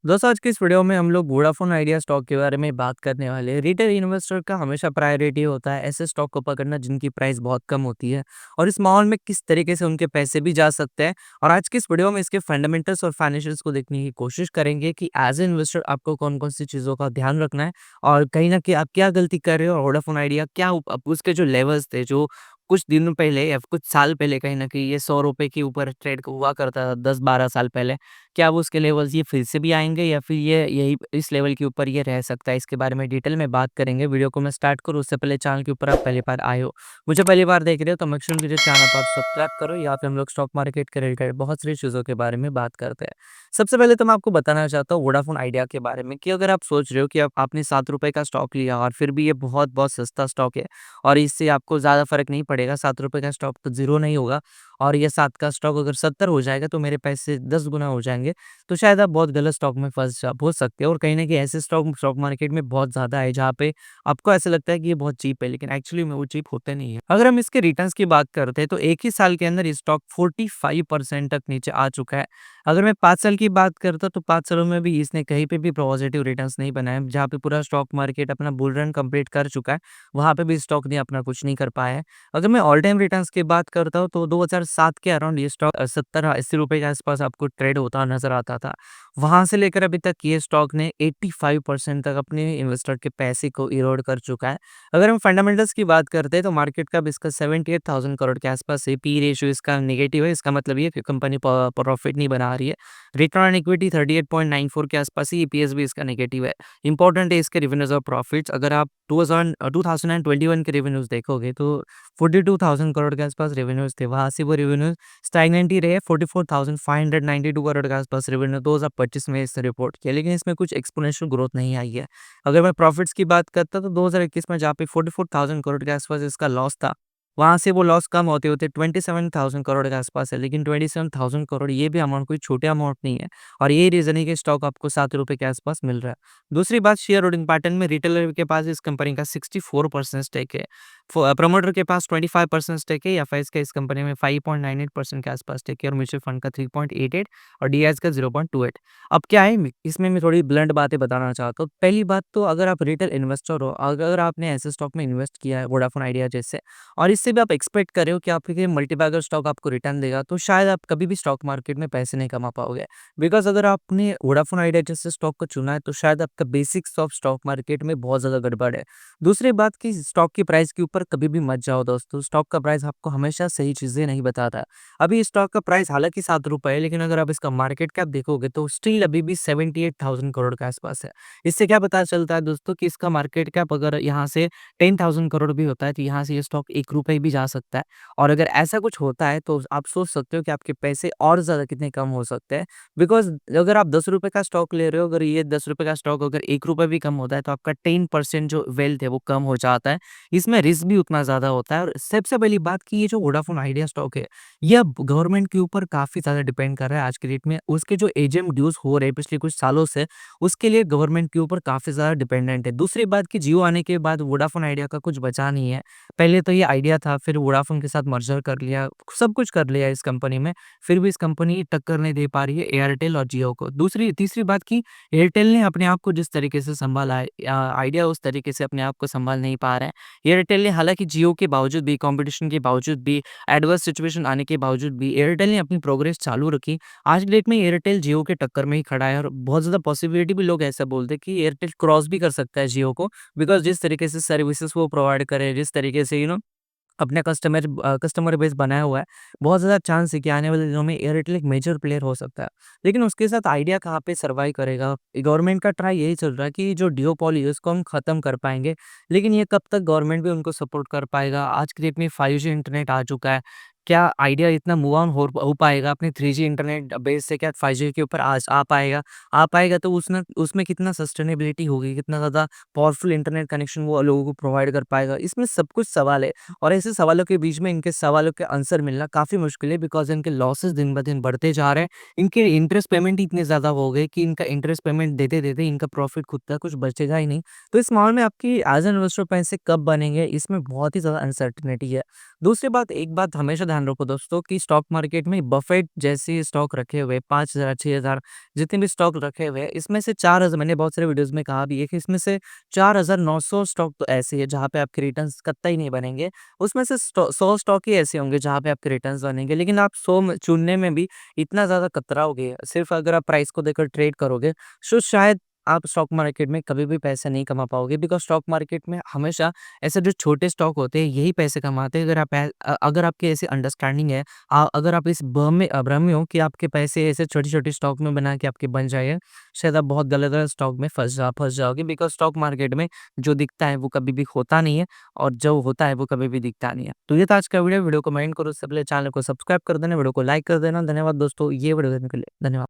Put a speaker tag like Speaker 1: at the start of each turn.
Speaker 1: दोस्तों आज की इस वीडियो में हम लोग वोडाफोन आइडिया स्टॉक के बारे में बात करने वाले हैं। रिटेल इन्वेस्टर का हमेशा प्रायोरिटी होता है ऐसे स्टॉक को पकड़ना जिनकी प्राइस बहुत कम होती है और इस माहौल में किस तरीके से उनके पैसे भी जा सकते हैं। और आज की इस वीडियो में इसके फंडामेंटल्स और फाइनेंशियल्स को देखने की कोशिश करेंगे कि एज ए इन्वेस्टर आपको कौन कौन सी चीज़ों का ध्यान रखना है और कहीं ना कहीं आप क्या गलती कर रहे हो और वोडाफोन आइडिया क्या उसके जो लेवल्स थे जो कुछ दिनों पहले या कुछ साल पहले कहीं ना कहीं ये 100 रुपए के ऊपर ट्रेड हुआ करता था 10-12 साल पहले। क्या वो उसके लेवल्स ये फिर से भी आएँगे या फिर ये यही इस लेवल के ऊपर ये रह सकता है? इसके बारे में डिटेल में बात करेंगे। वीडियो को मैं स्टार्ट करूँ उससे पहले चैनल के ऊपर आप पहली बार आए हो, मुझे पहली बार देख रहे हो तो मेक श्योर कीजिए चैनल को आप सब्सक्राइब करो। यहाँ पे हम लोग स्टॉक मार्केट के रिलेटेड बहुत सारी चीज़ों के बारे में बात करते हैं। सबसे पहले तो मैं आपको बताना चाहता हूँ वोडाफोन आइडिया के बारे में कि अगर आप सोच रहे हो कि आप आपने ₹7 का स्टॉक लिया और फिर भी ये बहुत-बहुत सस्ता स्टॉक है और इससे आपको ज़्यादा फ़र्क नहीं पड़ेगा, ₹7 का स्टॉक तो ज़ीरो नहीं होगा और ये 7 का स्टॉक अगर 70 हो जाएगा तो मेरे पैसे 10 गुना हो जाएँगे। तो शायद आप बहुत गलत स्टॉक में फँस हो सकते हो और कहीं न कहीं ऐसे स्टॉक स्टॉक मार्केट में बहुत ज़्यादा है जहाँ पे आपको ऐसा लगता है कि ये बहुत चीप है, लेकिन एक्चुअली में वो चीप होते नहीं है। अगर हम इसके रिटर्न्स की बात करते हैं तो एक ही साल के अंदर ये स्टॉक 45% तक नीचे आ चुका है। अगर मैं 5 साल की बात करता तो 5 सालों में भी इसने कहीं पे भी पॉजिटिव रिटर्न्स नहीं बनाए, जहाँ पे पूरा स्टॉक मार्केट अपना बुल रन कंप्लीट कर चुका है, वहाँ पे भी स्टॉक ने अपना कुछ नहीं कर पाया है। अगर मैं ऑल टाइम रिटर्न्स की बात करता हूँ तो 2007 के अराउंड ये स्टॉक 70-80 रुपए के आसपास आपको ट्रेड होता नज़र आता था। वहाँ से लेकर अभी तक ये स्टॉक ने 85% तक अपने इन्वेस्टर के पैसे को इरोड कर चुका है। अगर हम फंडामेंटल्स की बात करते हैं तो मार्केट कैप इसका 78,000 करोड़ के आसपास है। पी रेशियो इसका नेगेटिव है, इसका मतलब ये कि कंपनी प्रॉफिट नहीं बना रही है। रिटर्न ऑन इक्विटी 38.94 के आसपास है, ईपीएस भी इसका नेगेटिव है। इंपॉर्टेंट है इसके रेवेन्यूज और प्रॉफिट्स। अगर आप 2021 के रेवेन्यूज देखोगे तो 42,000 करोड़ के आसपास रेवेन्यूज थे, वहाँ से वो रेवेन्यूज स्टैग्नेंट ही रहे। 44,592 करोड़ के आसपास रेवेन्यू 2025 में इसने रिपोर्ट किया, लेकिन इसमें कुछ एक्सपोनेंशियल ग्रोथ नहीं आई है। अगर मैं प्रॉफिट्स की बात करता तो 2021 में जहाँ पे 44,000 करोड़ के आसपास इसका लॉस था, वहाँ से वो लॉस कम होते-होते 27,000 करोड़ के आसपास है, लेकिन 27,000 करोड़ ये भी अमाउंट कोई छोटे अमाउंट नहीं है और यही रीज़न है कि स्टॉक आपको ₹7 के आसपास मिल रहा है। दूसरी बात शेयर होल्डिंग पैटर्न में रिटेलर के पास इस कंपनी का 64% स्टेक है। प्रमोटर के पास 25% स्टेक है, एफआईज़ का इस कंपनी में 5.98% के आसपास स्टेक है और म्यूचुअल फंड का 3.88 और डीआईज़ का 0.28। अब क्या है इसमें मैं थोड़ी ब्लंट बातें बताना चाहता हूँ। पहली बात तो अगर आप रिटेल इन्वेस्टर हो, अगर आपने ऐसे स्टॉक में इन्वेस्ट किया है वोडाफोन आइडिया जैसे और इससे भी आप एक्सपेक्ट कर रहे हो कि आपके मल्टीबैगर स्टॉक आपको रिटर्न देगा, तो शायद आप कभी भी स्टॉक मार्केट में पैसे नहीं कमा पाओगे। बिकॉज़ अगर आपने वोडाफोन आइडिया जैसे स्टॉक को चुना है, तो शायद आपका बेसिक्स ऑफ स्टॉक मार्केट में बहुत ज़्यादा गड़बड़ है। दूसरी बात कि स्टॉक की प्राइस के ऊपर कभी भी मत जाओ दोस्तों, स्टॉक का प्राइस आपको हमेशा सही चीज़ें नहीं बताता। अभी स्टॉक का प्राइस हालाँकि ₹7 है, लेकिन अगर आप इसका मार्केट कैप देखोगे तो स्टिल अभी भी 78,000 करोड़ के आसपास है। इससे क्या पता चलता है दोस्तों कि इसका मार्केट कैप अगर यहाँ से 10,000 करोड़ भी होता है, तो यहाँ से ये स्टॉक ₹1 भी जा सकता है और अगर ऐसा कुछ होता है, तो आप सोच सकते हो कि आपके पैसे और ज़्यादा कितने कम हो सकते हैं। बिकॉज़ अगर आप ₹10 का स्टॉक ले रहे हो, अगर ये ₹10 का स्टॉक अगर ₹1 भी कम होता है, तो आपका 10% जो वेल्थ है, वो कम हो जाता है। इसमें रिस्क भी उतना ज़्यादा होता है और सबसे पहली बात कि ये जो वोडाफोन आइडिया स्टॉक है, ये अब गवर्नमेंट के ऊपर काफ़ी ज़्यादा डिपेंड कर रहा है आज की डेट में। उसके जो एजीएम ड्यूज़ हो रहे हैं पिछले कुछ सालों से, उसके लिए गवर्नमेंट के ऊपर काफ़ी ज़्यादा डिपेंडेंट है। दूसरी बात कि जियो आने के बाद वोडाफोन आइडिया का कुछ बचा नहीं है। पहले तो ये आइडिया था, फिर वोडाफ़ोन के साथ मर्जर कर लिया, सब कुछ कर लिया इस कंपनी में, फिर भी इस कंपनी टक्कर नहीं दे पा रही है एयरटेल और जियो को। दूसरी तीसरी बात कि एयरटेल ने अपने आप को जिस तरीके से सँभाला है आइडिया उस तरीके से अपने आप को सँभाल नहीं पा रहा है। एयरटेल ने हालाँकि जियो के बावजूद भी, कॉम्पिटिशन के बावजूद भी, एडवर्स सिचुएशन आने के बावजूद भी एयरटेल ने अपनी प्रोग्रेस चालू रखी। आज की डेट में एयरटेल जियो के टक्कर में ही खड़ा है और बहुत ज़्यादा पॉसिबिलिटी भी लोग ऐसा बोलते हैं कि एयरटेल क्रॉस भी कर सकता है जियो को। बिकॉज़ जिस तरीके से सर्विसेज़ वो प्रोवाइड कर रहे हैं, जिस तरीके से अपने कस्टमर बेस बनाया हुआ है, बहुत ज़्यादा चांस है कि आने वाले दिनों में एयरटेल एक मेजर प्लेयर हो सकता है। लेकिन उसके साथ आइडिया कहाँ पे सर्वाइव करेगा? गवर्नमेंट का ट्राई यही चल रहा है कि जो डुओपोली है उसको हम खत्म कर पाएँगे, लेकिन ये कब तक गवर्नमेंट भी उनको सपोर्ट कर पाएगा? आज की डेट में 5G इंटरनेट आ चुका है। क्या आइडिया इतना मूव ऑन हो पाएगा अपने 3G इंटरनेट बेस से, क्या 5G के ऊपर आज आ पाएगा? आ पाएगा तो उसमें उसमें कितना सस्टेनेबिलिटी होगी, कितना ज़्यादा पावरफुल इंटरनेट कनेक्शन वो लोगों को प्रोवाइड कर पाएगा? इसमें सब कुछ सवाल है। और ऐसे सवालों के बीच में इनके सवालों के आंसर मिलना काफ़ी मुश्किल है बिकॉज़ इनके लॉसेस दिन-ब-दिन बढ़ते जा रहे हैं। इनके इंटरेस्ट पेमेंट ही इतने ज़्यादा हो गए कि इनका इंटरेस्ट पेमेंट देते-देते इनका प्रॉफ़िट खुद का कुछ बचेगा ही नहीं। तो इस माहौल में आपकी एज़ एन इन्वेस्टर पैसे कब बनेंगे, इसमें बहुत ही ज़्यादा अनसर्टेनिटी है। दूसरी बात, एक बात हमेशा ध्यान रखो दोस्तों कि स्टॉक मार्केट में बफेट जैसे स्टॉक रखे हुए 5,000 6,000 जितने भी स्टॉक रखे हुए हैं, इसमें से 4,000 मैंने बहुत सारे वीडियोस में कहा भी है कि इसमें से 4,900 स्टॉक तो ऐसे है जहाँ पे आपके रिटर्न्स कतई नहीं बनेंगे। उसमें से 100 स्टॉक ही ऐसे होंगे जहाँ पे आपके रिटर्न्स बनेंगे। लेकिन आप 100 में चुनने में भी इतना ज़्यादा कतराओगे, सिर्फ़ अगर आप प्राइस को देखकर ट्रेड करोगे, तो शायद आप स्टॉक मार्केट में कभी भी पैसे नहीं कमा पाओगे, बिकॉज़ स्टॉक मार्केट में हमेशा ऐसे जो छोटे स्टॉक होते हैं यही पैसे कमाते हैं। अगर आपकी ऐसी अंडरस्टैंडिंग है, अगर आप इस भ्रम में हो कि आपके पैसे ऐसे छोटे-छोटे स्टॉक में बना के आपके बन जाएगा, शायद आप बहुत गलत स्टॉक में फँस जाओगे, बिकॉज़ स्टॉक मार्केट में जो दिखता है वो कभी भी होता नहीं है और जो होता है वो कभी भी दिखता नहीं है। तो ये था आज का वीडियो को कमेंट करो, उससे पहले चैनल को सब्सक्राइब कर देना, वीडियो को लाइक कर देना। धन्यवाद दोस्तों, ये वीडियो देखने के लिए धन्यवाद।